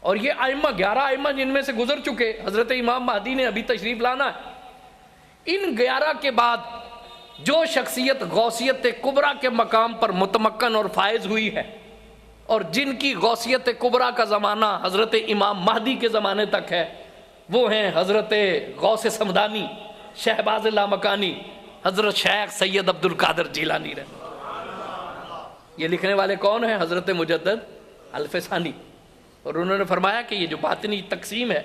اور یہ ائمہ 11 ائمہ جن میں سے گزر چکے، حضرت امام مہدی نے ابھی تشریف لانا ہے، ان 11 کے بعد جو شخصیت غوثیت کبریٰ کے مقام پر متمکن اور فائز ہوئی ہے، اور جن کی غوثیت کبریٰ کا زمانہ حضرت امام مہدی کے زمانے تک ہے، وہ ہیں حضرت غوث سمدانی، شہباز لامکانی، حضرت شیخ سید عبد القادر جیلانی رحمہ۔ یہ لکھنے والے کون ہیں؟ حضرت مجدد الفسانی۔ اور انہوں نے فرمایا کہ یہ جو باطنی تقسیم ہے،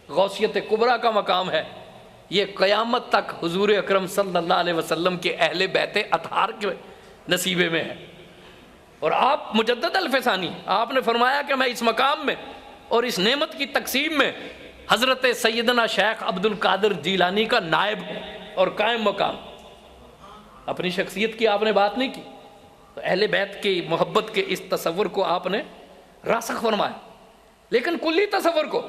غوثیت کبریٰ کا مقام ہے، یہ قیامت تک حضور اکرم صلی اللہ علیہ وسلم کے اہل بیت اطہار کے نصیبے میں ہے۔ اور آپ مجدد الفسانی، آپ نے فرمایا کہ میں اس مقام میں اور اس نعمت کی تقسیم میں حضرت سیدنا شیخ عبد القادر جیلانی کا نائب ہوں اور قائم مقام۔ اپنی شخصیت کی آپ نے بات نہیں کی، تو اہل بیت کی محبت کے اس تصور کو آپ نے راسخ فرمایا، لیکن کلی تصور کو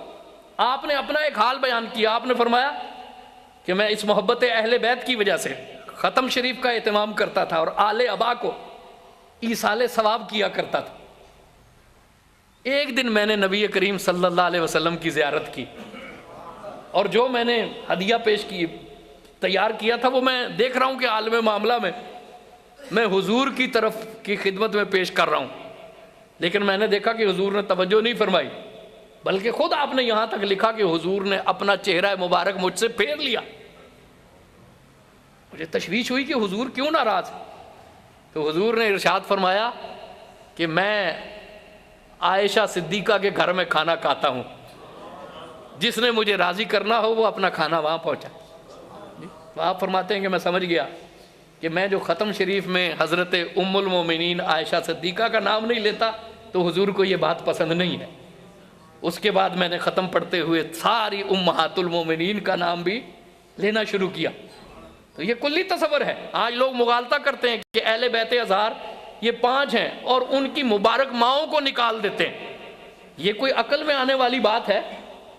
آپ نے اپنا ایک حال بیان کیا۔ آپ نے فرمایا کہ میں اس محبت اہل بیت کی وجہ سے ختم شریف کا اہتمام کرتا تھا اور آل ابا کو ایصال ثواب کیا کرتا تھا۔ ایک دن میں نے نبی کریم صلی اللہ علیہ وسلم کی زیارت کی، اور جو میں نے ہدیہ پیش کی تیار کیا تھا، وہ میں دیکھ رہا ہوں کہ عالم معاملہ میں حضور کی طرف کی خدمت میں پیش کر رہا ہوں، لیکن میں نے دیکھا کہ حضور نے توجہ نہیں فرمائی، بلکہ خود آپ نے یہاں تک لکھا کہ حضور نے اپنا چہرہ مبارک مجھ سے پھیر لیا۔ مجھے تشویش ہوئی کہ حضور کیوں ناراض ہے، تو حضور نے ارشاد فرمایا کہ میں عائشہ صدیقہ کے گھر میں کھانا کھاتا ہوں، جس نے مجھے راضی کرنا ہو وہ اپنا کھانا وہاں پہنچا۔ تو آپ فرماتے ہیں کہ میں سمجھ گیا کہ میں جو ختم شریف میں حضرت ام المومنین عائشہ صدیقہ کا نام نہیں لیتا تو حضور کو یہ بات پسند نہیں ہے۔ اس کے بعد میں نے ختم پڑھتے ہوئے ساری امہات المومنین کا نام بھی لینا شروع کیا۔ تو یہ کلی تصور ہے۔ آج لوگ مغالطہ کرتے ہیں کہ اہل بیت اطہار یہ 5 ہیں اور ان کی مبارک ماؤں کو نکال دیتے ہیں۔ یہ کوئی عقل میں آنے والی بات ہے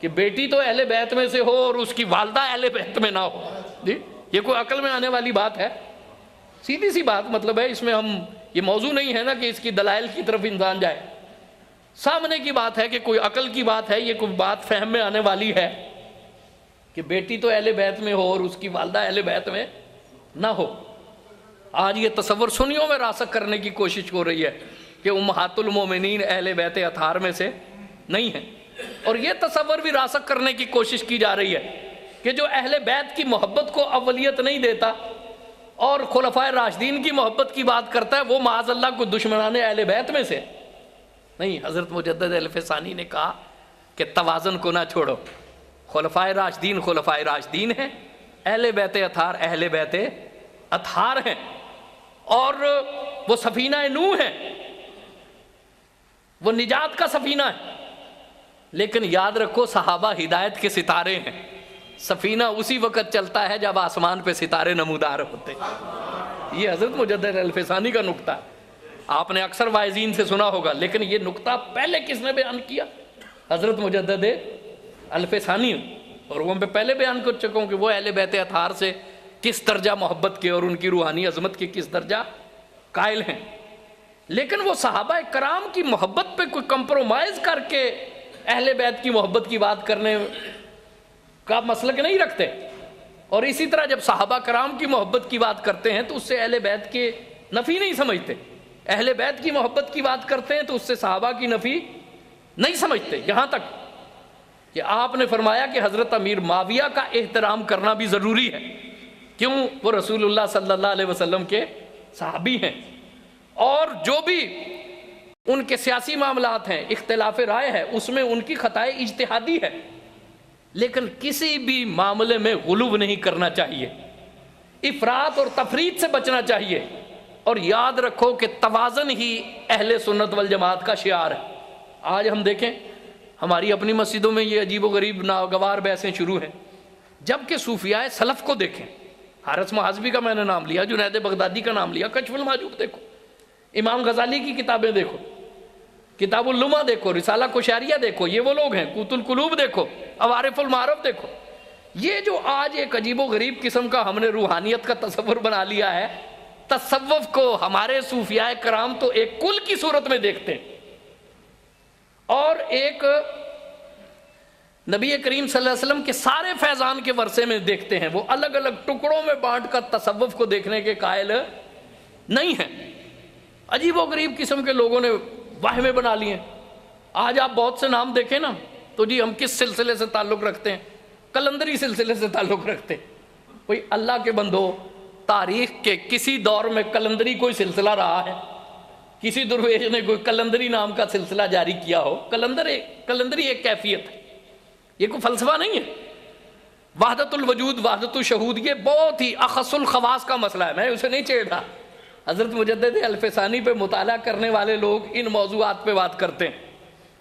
کہ بیٹی تو اہل بیت میں سے ہو اور اس کی والدہ اہل بیت میں نہ ہو؟ جی یہ کوئی عقل میں آنے والی بات ہے؟ سیدھی سی بات مطلب ہے، اس میں ہم یہ موضوع نہیں ہے نا کہ اس کی دلائل کی طرف انسان جائے، سامنے کی بات ہے کہ کوئی عقل کی بات ہے، یہ کوئی بات فہم میں آنے والی ہے کہ بیٹی تو اہل بیت میں ہو اور اس کی والدہ اہل بیت میں نہ ہو۔ آج یہ تصور سنیوں میں راسخ کرنے کی کوشش ہو رہی ہے کہ امہات المومنین اہل بیت اطہار میں سے نہیں ہیں، اور یہ تصور بھی راسخ کرنے کی کوشش کی جا رہی ہے کہ جو اہل بیت کی محبت کو اولیت نہیں دیتا اور خلفائے راشدین کی محبت کی بات کرتا ہے وہ معاذ اللہ کو دشمنان اہل بیت میں سے نہیں۔ حضرت مجدد الفسانی نے کہا کہ توازن کو نہ چھوڑو، خلفائے راشدین ہیں، اہل بیت اطہار اہل بیت اطہار ہیں، اور وہ سفینہ نوح ہے، وہ نجات کا سفینہ ہے، لیکن یاد رکھو صحابہ ہدایت کے ستارے ہیں۔ سفینہ اسی وقت چلتا ہے جب آسمان پہ ستارے نمودار ہوتے۔ یہ حضرت مجدد الفسانی کا نکتہ ہے، آپ نے اکثر واعظین سے سنا ہوگا، لیکن یہ نکتہ پہلے کس نے بیان کیا؟ حضرت مجدد الفسانی۔ اور وہ میں پہلے بیان کر چکا ہوں کہ وہ اہل بیت اطہار سے کس درجہ محبت کے اور ان کی روحانی عظمت کے کس درجہ قائل ہیں، لیکن وہ صحابہ کرام کی محبت پہ کوئی کمپرومائز کر کے اہل بیت کی محبت کی بات کرنے کا مسلک نہیں رکھتے۔ اور اسی طرح جب صحابہ کرام کی محبت کی بات کرتے ہیں تو اس سے اہل بیت کے نفی نہیں سمجھتے، اہل بیت کی محبت کی بات کرتے ہیں تو اس سے صحابہ کی نفی نہیں سمجھتے۔ یہاں تک کہ آپ نے فرمایا کہ حضرت امیر معاویہ کا احترام کرنا بھی ضروری ہے، کیوں؟ وہ رسول اللہ صلی اللہ علیہ وسلم کے صحابی ہیں، اور جو بھی ان کے سیاسی معاملات ہیں، اختلاف رائے ہے، اس میں ان کی خطائے اجتہادی ہے، لیکن کسی بھی معاملے میں غلو نہیں کرنا چاہیے، افراط اور تفریط سے بچنا چاہیے، اور یاد رکھو کہ توازن ہی اہل سنت والجماعت کا شعار ہے۔ آج ہم دیکھیں ہماری اپنی مسجدوں میں یہ عجیب و غریب ناگوار بحثیں شروع ہیں، جبکہ صوفیاء سلف کو دیکھیں، حارث محاسبی کا میں نے نام لیا، جنید بغدادی کا نام لیا، کشف المحجوب دیکھو، امام غزالی کی کتابیں دیکھو، کتاب اللمع دیکھو، رسالہ کشاریہ دیکھو، یہ وہ لوگ ہیں، قوت القلوب دیکھو، عوارف المعارف دیکھو۔ یہ جو آج ایک عجیب و غریب قسم کا ہم نے روحانیت کا تصور بنا لیا ہے، تصوف کو ہمارے صوفیاء کرام تو ایک کل کی صورت میں دیکھتے ہیں، اور ایک نبی کریم صلی اللہ علیہ وسلم کے سارے فیضان کے ورثے میں دیکھتے ہیں وہ الگ الگ ٹکڑوں میں بانٹ کر تصوف کو دیکھنے کے قائل نہیں ہیں. عجیب و غریب قسم کے لوگوں نے واہمیں بنا لی ہیں. آج آپ بہت سے نام دیکھیں نا تو جی ہم کس سلسلے سے تعلق رکھتے ہیں؟ کلندری سلسلے سے تعلق رکھتے ہیں. کوئی اللہ کے بندو، تاریخ کے کسی دور میں کلندری کوئی سلسلہ رہا ہے؟ کسی درویش نے کوئی کلندری نام کا سلسلہ جاری کیا ہو؟ کلندری ایک کیفیت ہے، یہ کوئی فلسفہ نہیں ہے. وحدت الوجود، وحدت الشہود، یہ بہت ہی اخص الخواص کا مسئلہ ہے، میں اسے نہیں چھیڑ رہا. حضرت مجدد الفسانی پہ مطالعہ کرنے والے لوگ ان موضوعات پہ بات کرتے ہیں،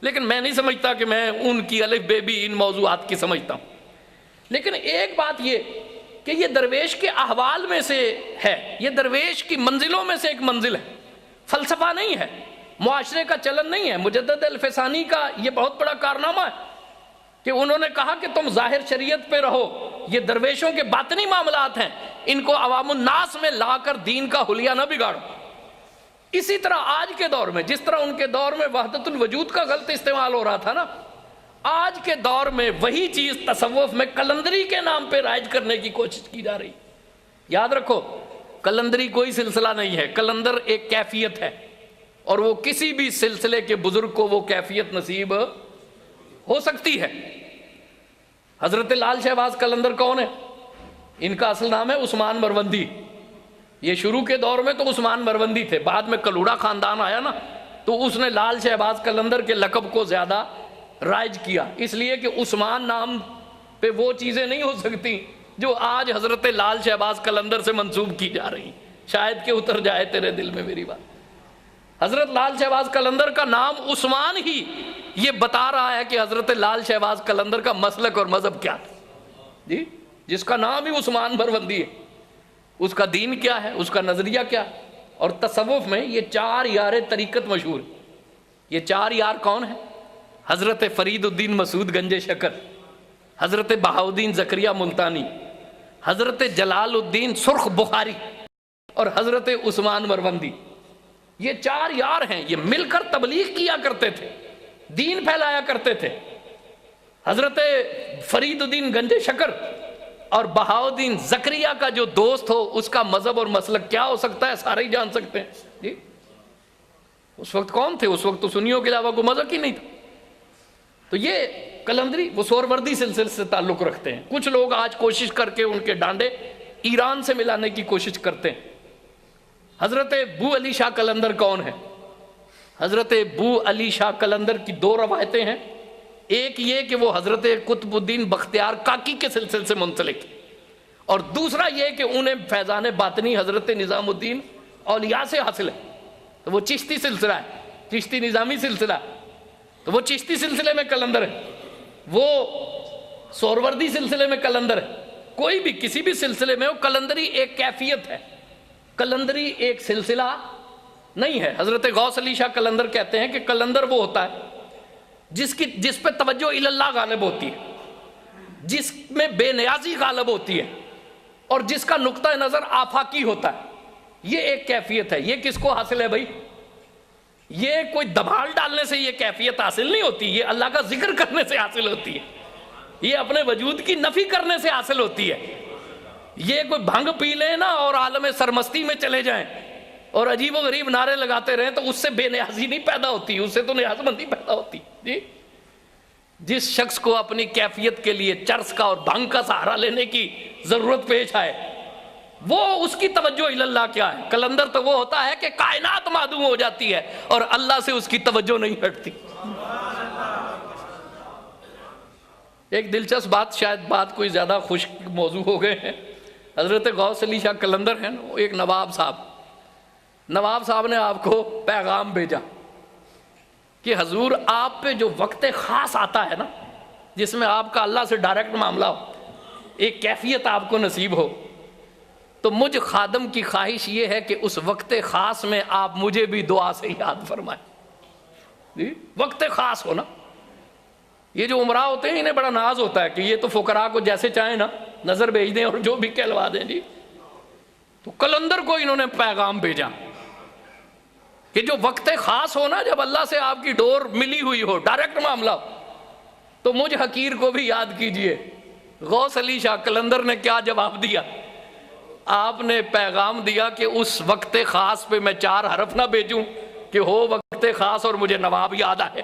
لیکن میں نہیں سمجھتا کہ میں ان کی الف بے بھی ان موضوعات کی سمجھتا ہوں. لیکن ایک بات یہ کہ یہ درویش کے احوال میں سے ہے، یہ درویش کی منزلوں میں سے ایک منزل ہے، فلسفہ نہیں ہے، معاشرے کا چلن نہیں ہے. مجدد الفسانی کا یہ بہت بڑا کارنامہ ہے کہ انہوں نے کہا کہ تم ظاہر شریعت پہ رہو، یہ درویشوں کے باطنی معاملات ہیں، ان کو عوام الناس میں لا کر دین کا حلیہ نہ بگاڑو. اسی طرح آج کے دور میں جس طرح ان کے دور میں وحدت الوجود کا غلط استعمال ہو رہا تھا نا، آج کے دور میں وہی چیز تصوف میں کلندری کے نام پہ رائج کرنے کی کوشش کی جا رہی. یاد رکھو، کلندری کوئی سلسلہ نہیں ہے، کلندر ایک کیفیت ہے، اور وہ کسی بھی سلسلے کے بزرگ کو وہ کیفیت نصیب ہو سکتی ہے. حضرت لال شہباز قلندر کون ہے؟ ان کا اصل نام ہے عثمان مروندی. یہ شروع کے دور میں تو عثمان مروندی تھے، بعد میں کلوڑا خاندان آیا نا تو اس نے لال شہباز قلندر کے لقب کو زیادہ رائج کیا، اس لیے کہ عثمان نام پہ وہ چیزیں نہیں ہو سکتی جو آج حضرت لال شہباز قلندر سے منسوب کی جا رہی. شاید کہ اتر جائے تیرے دل میں میری بات. حضرت لال شہباز قلندر کا نام عثمان ہی یہ بتا رہا ہے کہ حضرت لال شہباز قلندر کا مسلک اور مذہب کیا تھا. جی، جس کا نام ہی عثمان مروندی ہے، اس کا دین کیا ہے، اس کا نظریہ کیا ہے. اور تصوف میں یہ 4 یار طریقت مشہور. یہ 4 یار کون ہیں؟ حضرت فرید الدین مسعود گنج شکر، حضرت بہاؤدین زکریا ملتانی، حضرت جلال الدین سرخ بخاری اور حضرت عثمان مروندی. یہ 4 یار ہیں، یہ مل کر تبلیغ کیا کرتے تھے، دین پھیلایا کرتے تھے. حضرت فرید الدین گنج شکر اور بہاؤدین زکریا کا جو دوست ہو اس کا مذہب اور مسلک کیا ہو سکتا ہے سارے ہی جان سکتے ہیں. جی، اس وقت کون تھے؟ اس وقت تو سنیوں کے علاوہ کوئی مذہب ہی نہیں تھا. تو یہ کلندری وہ سوروردی سلسلے سے تعلق رکھتے ہیں. کچھ لوگ آج کوشش کر کے ان کے ڈانڈے ایران سے ملانے کی کوشش کرتے ہیں. حضرت بو علی شاہ قلندر کون ہے؟ حضرت بو علی شاہ قلندر کی 2 روایتیں ہیں. ایک یہ کہ وہ حضرت قطب الدین بختیار کاکی کے سلسلے سے منسلک، اور دوسرا یہ کہ انہیں فیضان باطنی حضرت نظام الدین اولیاء سے حاصل ہے. تو وہ چشتی سلسلہ ہے، چشتی نظامی سلسلہ ہے. تو وہ چشتی سلسلے میں قلندر ہے، وہ سوروردی سلسلے میں قلندر ہے. کوئی بھی کسی بھی سلسلے میں ہو، قلندری ایک کیفیت ہے، قلندری ایک سلسلہ نہیں ہے. حضرت غوث علی شاہ قلندر کہتے ہیں کہ قلندر وہ ہوتا ہے جس پہ توجہ اللہ غالب ہوتی ہے، جس میں بے نیازی غالب ہوتی ہے، اور جس کا نقطہ نظر آفاقی ہوتا ہے. یہ ایک کیفیت ہے. یہ کس کو حاصل ہے بھائی؟ یہ کوئی دبال ڈالنے سے یہ کیفیت حاصل نہیں ہوتی، یہ اللہ کا ذکر کرنے سے حاصل ہوتی ہے، یہ اپنے وجود کی نفی کرنے سے حاصل ہوتی ہے. یہ کوئی بھنگ پی لیں نا اور عالم سرمستی میں چلے جائیں اور عجیب و غریب نعرے لگاتے رہیں تو اس سے بے نیازی نہیں پیدا ہوتی، اس سے تو نیاز مندی پیدا ہوتی. جی، جس شخص کو اپنی کیفیت کے لیے چرس کا اور بھنگ کا سہارا لینے کی ضرورت پیش آئے، وہ اس کی توجہ اللہ کیا ہے؟ قلندر تو وہ ہوتا ہے کہ کائنات معدوم ہو جاتی ہے اور اللہ سے اس کی توجہ نہیں ہٹتی. ایک دلچسپ بات، شاید بات کوئی زیادہ خشک موضوع ہو گئے ہیں. حضرت غوث علی شاہ قلندر ہیں، ایک نواب صاحب نے آپ کو پیغام بھیجا کہ حضور آپ پہ جو وقت خاص آتا ہے نا، جس میں آپ کا اللہ سے ڈائریکٹ معاملہ ہو، ایک کیفیت آپ کو نصیب ہو، تو مجھ خادم کی خواہش یہ ہے کہ اس وقت خاص میں آپ مجھے بھی دعا سے یاد فرمائیں. جی، وقت خاص ہو نا. یہ جو عمرہ ہوتے ہیں انہیں بڑا ناز ہوتا ہے کہ یہ تو فقراء کو جیسے چاہیں نا نظر بھیج دیں اور جو بھی کہلوا دیں. جی، تو قلندر کو انہوں نے پیغام بھیجا کہ جو وقت خاص ہو نا، جب اللہ سے آپ کی ڈور ملی ہوئی ہو، ڈائریکٹ معاملہ ہو، تو مجھ حقیر کو بھی یاد کیجئے۔ غوث علی شاہ قلندر نے کیا جواب دیا؟ آپ نے پیغام دیا کہ اس وقت خاص پہ میں 4 حرف نہ بھیجوں کہ ہو وقت خاص اور مجھے نواب یاد آئے۔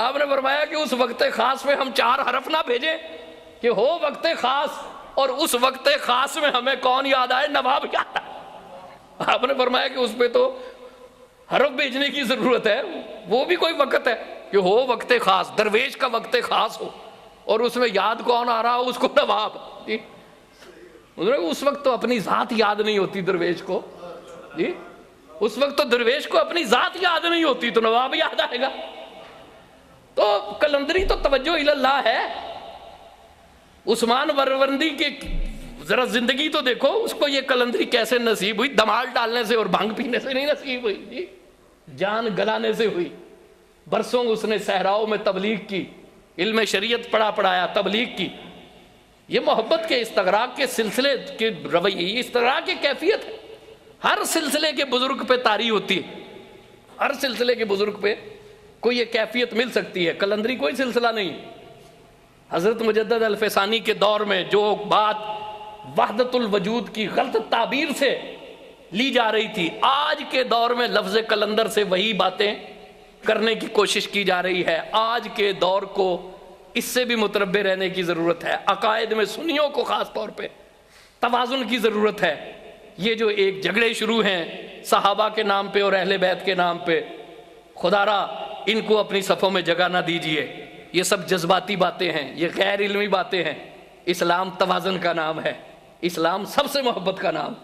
آپ نے فرمایا کہ اس وقت خاص پہ ہم 4 حرف نہ بھیجیں کہ ہو وقت خاص اور اس وقت خاص میں ہمیں کون یاد آئے؟ نواب یاد آئے۔ آپ نے فرمایا کہ اس پہ تو حرف بھیجنے کی ضرورت ہے، وہ بھی کوئی وقت ہے کہ ہو وقت خاص، درویش کا وقت خاص ہو اور اس میں یاد کون آ رہا ہو؟ اس کو نواب۔ جی اس وقت تو اپنی ذات یاد نہیں ہوتی درویش کو، جی اس وقت تو درویش کو اپنی ذات یاد نہیں ہوتی تو نواب یاد آئے گا۔ تو قلندری تو توجہ اللہ ہے۔ عثمان ورورندی کے ذرا زندگی تو دیکھو، اس کو یہ قلندری کیسے نصیب ہوئی؟ دمال ڈالنے سے اور بھنگ پینے سے نہیں نصیب ہوئی، جی جان گلانے سے ہوئی۔ برسوں اس نے صحراؤں میں تبلیغ کی، علم شریعت پڑھایا، تبلیغ کی۔ یہ محبت کے استغراق کے سلسلے کے رویے، استغراق کی کیفیت ہے۔ ہر سلسلے کے بزرگ پہ طاری ہوتی ہے، ہر سلسلے کے بزرگ پہ کوئی یہ کیفیت مل سکتی ہے، قلندری کوئی سلسلہ نہیں۔ حضرت مجدد الفسانی کے دور میں جو بات وحدت الوجود کی غلط تعبیر سے لی جا رہی تھی، آج کے دور میں لفظ قلندر سے وہی باتیں کرنے کی کوشش کی جا رہی ہے۔ آج کے دور کو اس سے بھی متربع رہنے کی ضرورت ہے۔ عقائد میں سنیوں کو خاص طور پہ توازن کی ضرورت ہے۔ یہ جو ایک جھگڑے شروع ہیں صحابہ کے نام پہ اور اہل بیت کے نام پہ، خدا را ان کو اپنی صفوں میں جگہ نہ دیجیے۔ یہ سب جذباتی باتیں ہیں، یہ غیر علمی باتیں ہیں۔ اسلام توازن کا نام ہے، اسلام سب سے محبت کا نام۔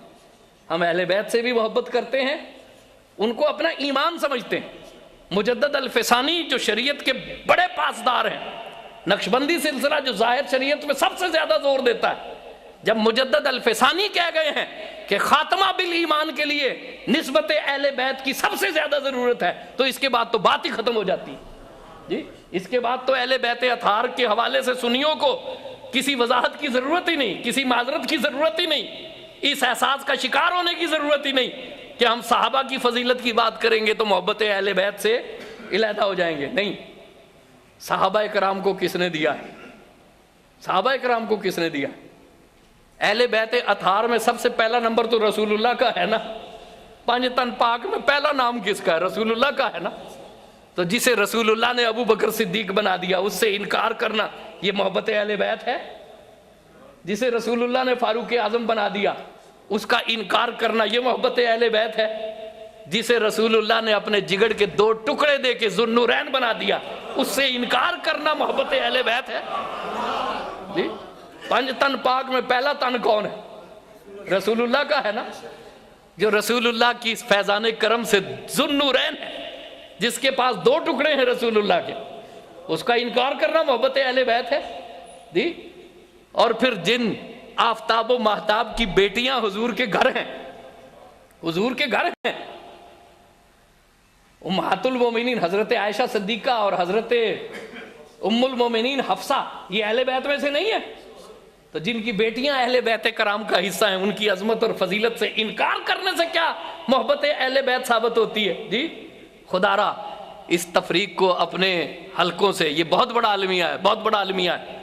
ہم اہل بیت سے بھی محبت کرتے ہیں، ان کو اپنا ایمان سمجھتے ہیں۔ مجدد الفسانی جو شریعت کے بڑے پاسدار ہیں، نقشبندی سلسلہ جو ظاہر شریعت میں سب سے زیادہ زور دیتا ہے، جب مجدد الفسانی کہہ گئے ہیں کہ خاتمہ بالایمان کے لیے نسبت اہل بیت کی سب سے زیادہ ضرورت ہے، تو اس کے بعد تو بات ہی ختم ہو جاتی ہے۔ جی اس کے بعد تو اہل بیت اطہار کے حوالے سے سنیوں کو کسی وضاحت کی ضرورت ہی نہیں، کسی معذرت کی ضرورت ہی نہیں، اس احساس کا شکار ہونے کی ضرورت ہی نہیں کہ ہم صحابہ کی فضیلت کی بات کریں گے تو محبت اہل بیت سے علیحدہ ہو جائیں گے۔ نہیں، صحابہ کرام کو کس نے دیا ہے؟ صحابہ کرام کو کس نے دیا ہے؟ اہل بیت اطہار میں سب سے پہلا نمبر تو رسول اللہ کا ہے نا۔ 5 تن پاک میں پہلا نام کس کا ہے؟ رسول اللہ کا ہے نا۔ تو جسے رسول اللہ نے ابو بکر صدیق بنا دیا، اس سے انکار کرنا یہ محبت اہل بیت ہے؟ جسے رسول اللہ نے فاروق اعظم بنا دیا، اس کا انکار کرنا یہ محبت اہل بیت ہے؟ جسے رسول اللہ نے اپنے جگر کے 2 ٹکڑے دے کے ذوالنورین بنا دیا، اس سے انکار کرنا محبت اہل بیت ہے؟ جی 5 تن پاک میں پہلا تن کون ہے؟ رسول اللہ کا ہے نا۔ جو رسول اللہ کی فیضان کرم سے ذوالنورین ہے، جس کے پاس 2 ٹکڑے ہیں رسول اللہ کے، اس کا انکار کرنا محبت اہل بیت ہے؟ جی اور پھر جن آفتاب و مہتاب کی بیٹیاں حضور کے گھر ہیں، حضور کے گھر ہیں، امہات المومنین حضرت عائشہ صدیقہ اور حضرت ام المومنین حفصہ، یہ اہل بیت میں سے نہیں ہے؟ تو جن کی بیٹیاں اہل بیت کرام کا حصہ ہیں، ان کی عظمت اور فضیلت سے انکار کرنے سے کیا محبت اہل بیت ثابت ہوتی ہے؟ جی خدا را اس تفریق کو اپنے حلقوں سے، یہ بہت بڑا المیہ ہے، بہت بڑا المیہ ہے۔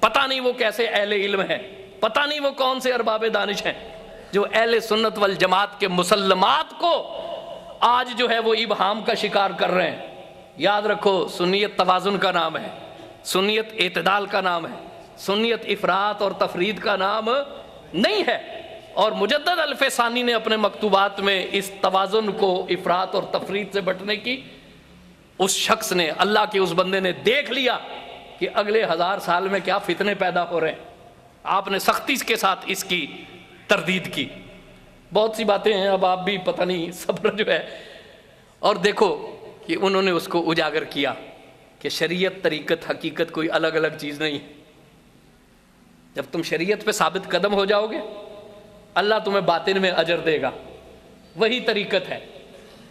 پتہ نہیں وہ کیسے اہل علم ہیں، پتہ نہیں وہ کون سے ارباب دانش ہیں جو اہل سنت والجماعت کے مسلمات کو آج جو ہے وہ ابہام کا شکار کر رہے ہیں۔ یاد رکھو، سنیت توازن کا نام ہے، سنیت اعتدال کا نام ہے، سنیت افراط اور تفرید کا نام نہیں ہے۔ اور مجدد الفسانی نے اپنے مکتوبات میں اس توازن کو افراط اور تفرید سے بٹنے کی، اس شخص نے، اللہ کے اس بندے نے دیکھ لیا کہ اگلے 1000 سال میں کیا فتنے پیدا ہو رہے ہیں۔ آپ نے سختی کے ساتھ اس کی تردید کی۔ بہت سی باتیں ہیں، اب آپ بھی پتہ نہیں صبر جو ہے، اور دیکھو کہ انہوں نے اس کو اجاگر کیا کہ شریعت، طریقت، حقیقت کوئی الگ الگ چیز نہیں ہے۔ جب تم شریعت پہ ثابت قدم ہو جاؤ گے، اللہ تمہیں باطن میں اجر دے گا، وہی طریقت ہے۔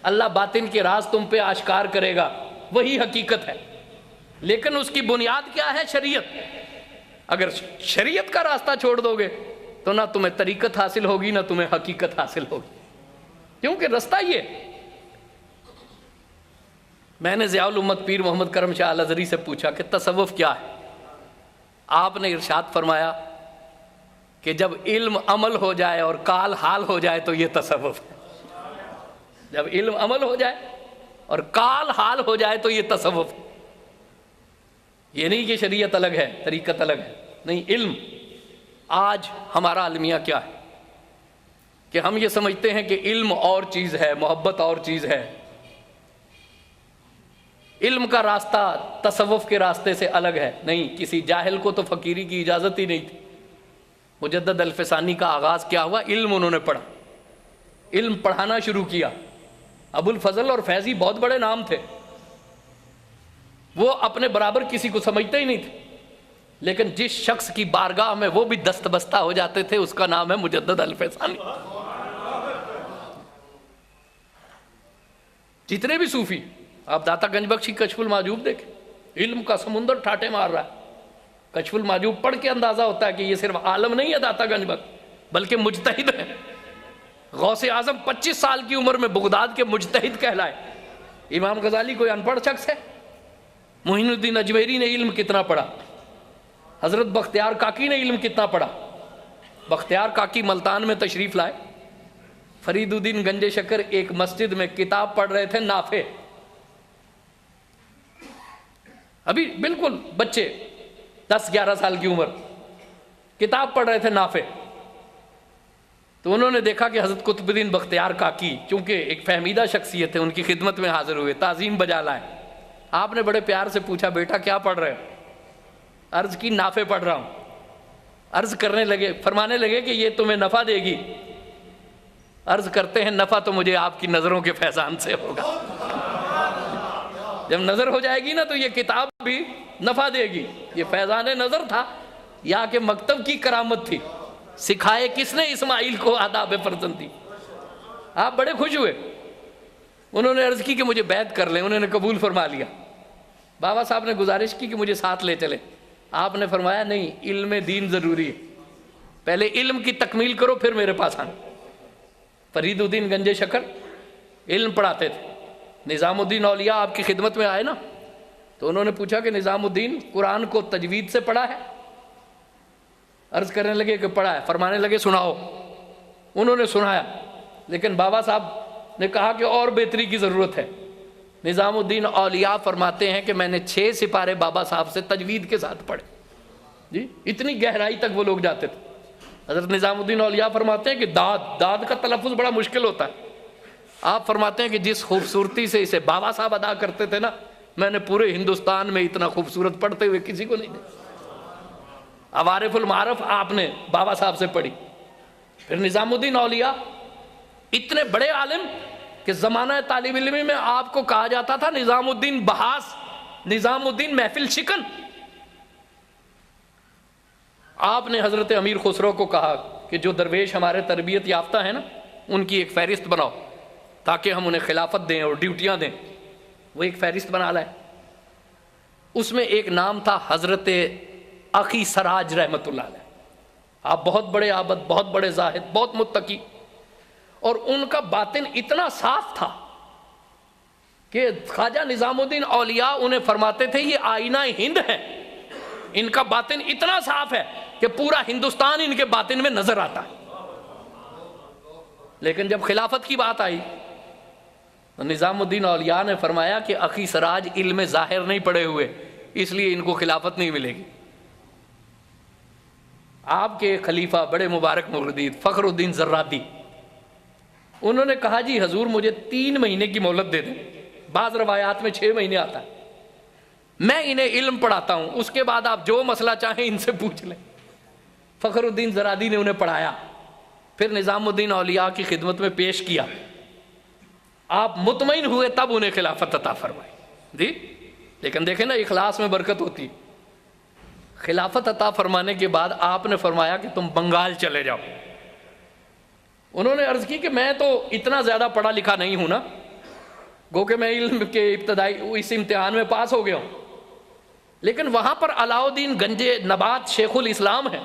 اللہ باطن کے راز تم پہ آشکار کرے گا، وہی حقیقت ہے۔ لیکن اس کی بنیاد کیا ہے؟ شریعت۔ اگر شریعت کا راستہ چھوڑ دو گے تو نہ تمہیں طریقت حاصل ہوگی، نہ تمہیں حقیقت حاصل ہوگی، کیونکہ راستہ یہ میں نے ضیاء الامت پیر محمد کرم شاہ الازہری سے پوچھا کہ تصوف کیا ہے؟ آپ نے ارشاد فرمایا کہ جب علم عمل ہو جائے اور کال حال ہو جائے تو یہ تصوف ہے۔ جب علم عمل ہو جائے اور کال حال ہو جائے تو یہ تصوف ہے۔ یہ نہیں کہ شریعت الگ ہے، طریقت الگ ہے، نہیں، علم۔ آج ہمارا المیہ کیا ہے کہ ہم یہ سمجھتے ہیں کہ علم اور چیز ہے، محبت اور چیز ہے۔ علم کا راستہ تصوف کے راستے سے الگ ہے۔ نہیں، کسی جاہل کو تو فقیری کی اجازت ہی نہیں تھی۔ مجدد الفسانی کا آغاز کیا ہوا؟ علم انہوں نے پڑھا، علم پڑھانا شروع کیا۔ ابو الفضل اور فیضی بہت بڑے نام تھے، وہ اپنے برابر کسی کو سمجھتے ہی نہیں تھے، لیکن جس شخص کی بارگاہ میں وہ بھی دست بستہ ہو جاتے تھے اس کا نام ہے مجدد الفسانی۔ جتنے بھی صوفی، آپ داتا گنج بخش کی کشف المحجوب دیکھیں، علم کا سمندر ٹھاٹے مار رہا ہے۔ کشف المحجوب پڑھ کے اندازہ ہوتا ہے کہ یہ صرف عالم نہیں ہے داتا گنج بخش، بلکہ مجتہد ہے۔ غوث اعظم 25 سال کی عمر میں بغداد کے مجتہد کہلائے۔ امام غزالی کوئی ان پڑھ شخص ہے؟ معین الدین اجمیری نے علم کتنا پڑھا؟ حضرت بختیار کاکی نے علم کتنا پڑھا؟ بختیار کاکی ملتان میں تشریف لائے، فرید الدین گنج شکر ایک مسجد میں کتاب پڑھ رہے تھے، نافع، ابھی بالکل بچے 10-11 سال کی عمر، کتاب پڑھ رہے تھے نافع۔ تو انہوں نے دیکھا کہ حضرت قطب الدین بختیار کاکی چونکہ ایک فہمیدہ شخصیت ہے، ان کی خدمت میں حاضر ہوئے، تعظیم بجا لائے۔ آپ نے بڑے پیار سے پوچھا، بیٹا کیا پڑھ رہے ہو؟ عرض کی نافع پڑھ رہا ہوں۔ عرض کرنے لگے، فرمانے لگے کہ یہ تمہیں نفع دے گی؟ عرض کرتے ہیں نفع تو مجھے آپ کی نظروں کے فیضان سے ہوگا۔ جب نظر ہو جائے گی نا تو یہ کتاب بھی نفع دے گی۔ یہ فیضان نظر تھا یا کہ مکتب کی کرامت تھی؟ سکھائے کس نے اسماعیل کو آداب فرزندی؟ آپ بڑے خوش ہوئے۔ انہوں نے عرض کی کہ مجھے بیعت کر لیں، انہوں نے قبول فرما لیا۔ بابا صاحب نے گزارش کی کہ مجھے ساتھ لے چلیں۔ آپ نے فرمایا نہیں، علم دین ضروری ہے، پہلے علم کی تکمیل کرو پھر میرے پاس آنا۔ فرید الدین گنج شکر علم پڑھاتے تھے۔ نظام الدین اولیاء آپ کی خدمت میں آئے نا، تو انہوں نے پوچھا کہ نظام الدین قرآن کو تجوید سے پڑھا ہے؟ عرض کرنے لگے کہ پڑھا ہے۔ فرمانے لگے سناؤ۔ انہوں نے سنایا، لیکن بابا صاحب نے کہا کہ اور بہتری کی ضرورت ہے۔ نظام الدین اولیاء فرماتے ہیں کہ میں نے 6 سپارے بابا صاحب سے تجوید کے ساتھ پڑھے۔ جی، اتنی گہرائی تک وہ لوگ جاتے تھے۔ حضرت نظام الدین اولیاء فرماتے ہیں کہ داد کا تلفظ بڑا مشکل ہوتا ہے۔ آپ فرماتے ہیں کہ جس خوبصورتی سے اسے بابا صاحب ادا کرتے تھے نا، میں نے پورے ہندوستان میں اتنا خوبصورت پڑھتے ہوئے کسی کو نہیں دیکھا۔ عوارف المعارف آپ نے بابا صاحب سے پڑھی۔ پھر نظام الدین اولیاء اتنے بڑے عالم کہ زمانہ طالب علمی میں آپ کو کہا جاتا تھا نظام الدین بحاس، نظام الدین محفل شکن۔ آپ نے حضرت امیر خسرو کو کہا کہ جو درویش ہمارے تربیت یافتہ ہیں نا، ان کی ایک فہرست بناؤ تاکہ ہم انہیں خلافت دیں اور ڈیوٹیاں دیں۔ وہ ایک فہرست بنا لائے، اس میں ایک نام تھا حضرت اخی سراج رحمت اللہ علیہ۔ آپ بہت بڑے عابد، بہت بڑے زاہد، بہت متقی، اور ان کا باطن اتنا صاف تھا کہ خواجہ نظام الدین اولیاء انہیں فرماتے تھے یہ آئینہ ہند ہے۔ ان کا باطن اتنا صاف ہے کہ پورا ہندوستان ان کے باطن میں نظر آتا ہے۔ لیکن جب خلافت کی بات آئی تو نظام الدین اولیاء نے فرمایا کہ اخی سراج علم ظاہر نہیں پڑے ہوئے، اس لیے ان کو خلافت نہیں ملے گی۔ آپ کے خلیفہ بڑے مبارک مردید فخر الدین زرادی، انہوں نے کہا جی حضور مجھے 3 مہینے کی مہلت دے دیں، بعض روایات میں 6 مہینے آتا ہے، میں انہیں علم پڑھاتا ہوں، اس کے بعد آپ جو مسئلہ چاہیں ان سے پوچھ لیں۔ فخر الدین زرادی نے انہیں پڑھایا، پھر نظام الدین اولیاء کی خدمت میں پیش کیا۔ آپ مطمئن ہوئے تب انہیں خلافت عطا فرمائی۔ جی، لیکن دیکھیں نا اخلاص میں برکت ہوتی ہے۔ خلافت عطا فرمانے کے بعد آپ نے فرمایا کہ تم بنگال چلے جاؤ۔ انہوں نے عرض کی کہ میں تو اتنا زیادہ پڑھا لکھا نہیں ہوں نا، گو کہ میں علم کے ابتدائی اس امتحان میں پاس ہو گیا ہوں، لیکن وہاں پر علاء الدین گنج نبات شیخ الاسلام ہیں،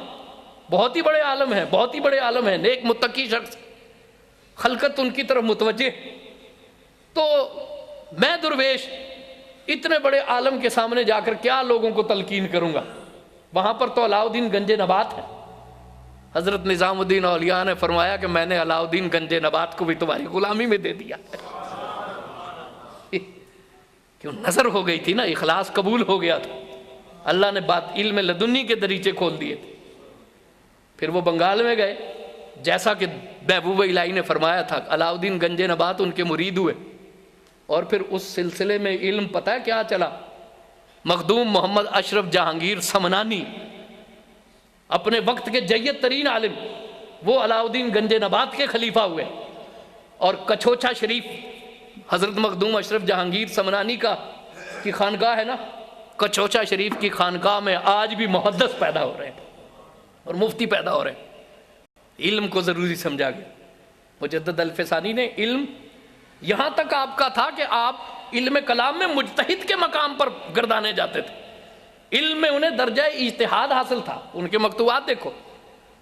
بہت ہی بڑے عالم ہیں، بہت ہی بڑے عالم ہیں، نیک متقی شخص، خلقت ان کی طرف متوجہ۔ تو میں درویش اتنے بڑے عالم کے سامنے جا کر کیا لوگوں کو تلقین کروں گا؟ وہاں پر تو علاؤ الدین گنج نبات ہے۔ حضرت نظام الدین اولیاء نے فرمایا کہ میں نے علاؤ الدین گنج نبات کو بھی تمہاری غلامی میں دے دیا۔ کیوں؟ نظر ہو گئی تھی نا، اخلاص قبول ہو گیا تھا، اللہ نے بات علم لدنی کے دریچے کھول دیے تھے۔ پھر وہ بنگال میں گئے، جیسا کہ محبوب الہی نے فرمایا تھا، علاؤ الدین گنج نبات ان کے مرید ہوئے، اور پھر اس سلسلے میں علم پتہ ہے کیا چلا؟ مخدوم محمد اشرف جہانگیر سمنانی، اپنے وقت کے جید ترین عالم، وہ علاؤ الدین گنج نبات کے خلیفہ ہوئے، اور کچھوچا شریف حضرت مخدوم اشرف جہانگیر سمنانی کی خانقاہ ہے نا، کچھوچا شریف کی خانقاہ میں آج بھی محدث پیدا ہو رہے ہیں اور مفتی پیدا ہو رہے ہیں۔ علم کو ضروری سمجھا گیا۔ مجدد الفسانی نے علم یہاں تک آپ کا تھا کہ آپ علم کلام میں مجتہد کے مقام پر گردانے جاتے تھے، علم میں انہیں درجہ اجتہاد حاصل تھا۔ ان کے مکتوبات دیکھو،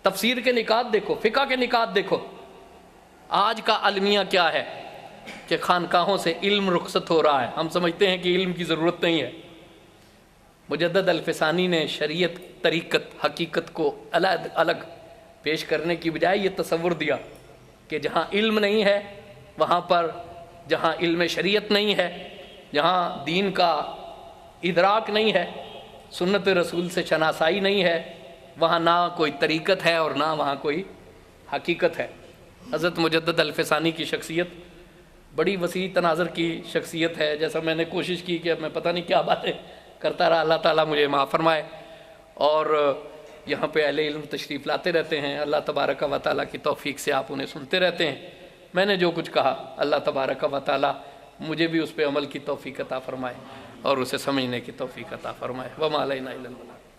تفسیر کے نکات دیکھو، فقہ کے نکات دیکھو۔ آج کا المیہ کیا ہے کہ خانقاہوں سے علم رخصت ہو رہا ہے، ہم سمجھتے ہیں کہ علم کی ضرورت نہیں ہے۔ مجدد الفسانی نے شریعت، طریقت، حقیقت کو الگ الگ پیش کرنے کی بجائے یہ تصور دیا کہ جہاں علم نہیں ہے وہاں پر، جہاں علم شریعت نہیں ہے، جہاں دین کا ادراک نہیں ہے، سنت رسول سے شناسائی نہیں ہے، وہاں نہ کوئی طریقت ہے اور نہ وہاں کوئی حقیقت ہے۔ حضرت مجدد الفسانی کی شخصیت بڑی وسیع تناظر کی شخصیت ہے، جیسا میں نے کوشش کی کہ میں پتہ نہیں کیا باتیں کرتا رہا، اللہ تعالیٰ مجھے معاف فرمائے۔ اور یہاں پہ اہل علم تشریف لاتے رہتے ہیں، اللہ تبارک و تعالیٰ کی توفیق سے آپ انہیں سنتے رہتے ہیں۔ میں نے جو کچھ کہا اللہ تبارک و تعالیٰ مجھے بھی اس پہ عمل کی توفیق عطا فرمائے اور اسے سمجھنے کی توفیق عطا فرمائے۔ وما علینا الا البلاغ۔